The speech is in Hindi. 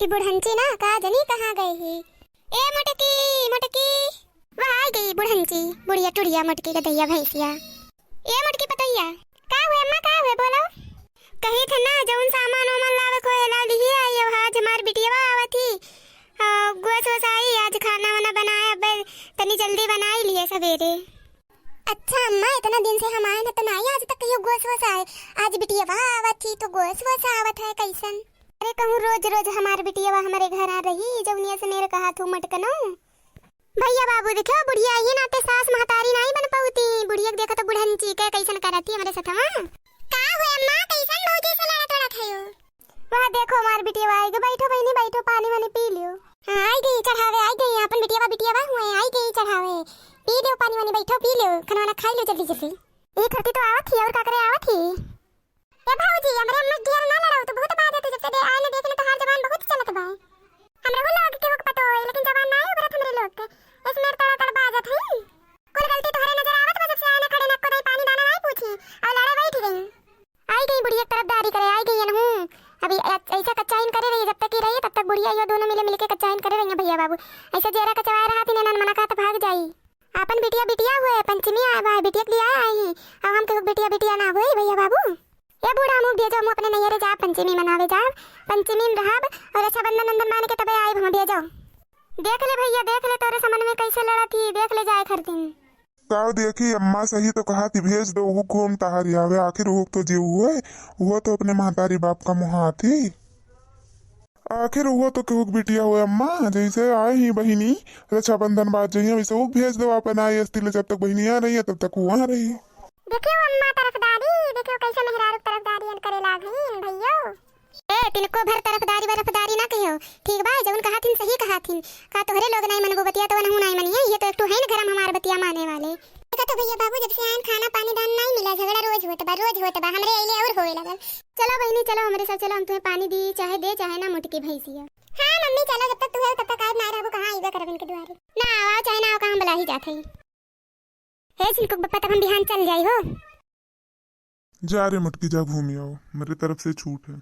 ये बुढ़ंची ना का जनी कहाँ गई ही। ए मटकी मटकी, वह आ गई बुढ़ंची, बुढ़िया टुड़िया मटकी का दैया भैंसिया। ए मटकी पतैया, का हुए अम्मा, का हुए बोलो। कही थे ना जौन सामान ओमान लावे को ला ली आई। अब आज हमार बिटिया आवत थी, गोस वोस आई, आज खाना वाना बनाया, अब तनी जल्दी बनाई लिए सवेरे। अच्छा अम्मा, इतना दिन से हम आए ना तो नहीं आज तक कहियो गोस वोस आए। आज बिटिया आवत थी तो गोस वोस आवत है कैसन। अरे कहूँ रोज रोज हमारे बिटिया हमारे घर आ रही, जौनिया से मेरे कहा थू मटकनो। भैया बाबू देखो बुढ़िया ये नाते सास महतारी नहीं बन पाती। बुढ़िया देखो तो बुढ़ंची के कैसन करती हमारे सथवा। का हुए अम्मा, कैसन भौजी से लड़ा तोड़ा खायो। वह देखो हमार बिटिया आई गई, बैठो बहनी बैठो, पानी वानी पी लियो। हां आई गई चढ़ावे, आई गई अपन बिटिया हुए, आई गई चढ़ावे, पी लियो पानी वानी, बैठो पी लियो, खाना वाना खा लियो जल्दी जल्दी। ये करती तो आवत थी और का करे आवत थी। ए भाऊजी हमरे अम्मा घेर ना लड़ाओ तो बहुत बात है, जब से आने देखने तो हर जवान बहुत चलत बा। हमरे को लोग के को पतो है लेकिन जवान ना है उबरत हमरे लोग के, इसमें तड़ा तड़ बाजत है। कुल गलती तोहरे नजर आवत बा, जब से आने खड़े न को दई पानी दाना नहीं पूछी और लड़े बैठ गई। आई गई बुढ़िया तरफदारी करे, आई गई न हूं। अभी ऐसा कच्चाइन करे रही, जब तक ही रही तब तक बुढ़िया ये दोनों मिले के कच्चाइन करे रही भैया बाबू। ऐसे जेरा कचवाए रहा थी नन मना का तो भाग जाई। अपन बिटिया हुए पंचमी आए बा, बिटिया के लिए आए हैं। अब हम के बिटिया ना हुई भैया बाबू। ये बूढ़ा मुंह भेजो, मुंह अपने नैयरे जा, पंचमी मनावे जा, पंचमी में रहब और अच्छा बंधन नंदन मान के तबे आए हम भेजो। देख ले भैया, देख ले तोरे समन में कैसे लड़ा थी, देख ले जाए खर दिन। ताव देखी अम्मा सही तो कहा थी भेज दो, वो घूम तहारी आवे, आखिर वो तो जीव हुए, वो तो अपने महतारी बाप का मुहा थी। आखिर वो तो केहू बिटिया हुए अम्मा, जैसे आए ही बहिनी रक्षाबंधन बात जाइए वैसे वो भेज दो अपन आई अस्ती, जब तक बहिनी आ रही है तब तक वो आ रही है। देखियो अम्मा तरफदारी, देखियो कैसे मेहरारू तरफदारी करे लागीन भैया। ए तिनको भर तरफदारी ना कहियो, ठीक बा, जौन कहा थिन सही कहा थिन। का तोहरे लोग नहीं मनबो बतिया तो नहु नहीं मनिए, ये तो एक तो है न घर में हमार बतिया माने वाले। देखा तो भैया बाबू जब से आए खाना पानी दान नहीं मिला, झगड़ा रोज होता बा हमरे आइले और होए लगल। चलो बहनी चलो हमरे साथ चलो, हम तुम्हें पानी दी चाहे दे चाहे ना मुटकी भैंसिया। हां मम्मी चलो, जब तक तू है तब तक आज ना रहबो, कहां आइबा करब इनके द्वारे। ना आओ चाहे ना आओ, कहां बुला ही जात है। हे सिनको बप्पा तक हम बिहान चल जाई हो। जा रे मटकी जा घूम आओ, मेरी तरफ से छूट है।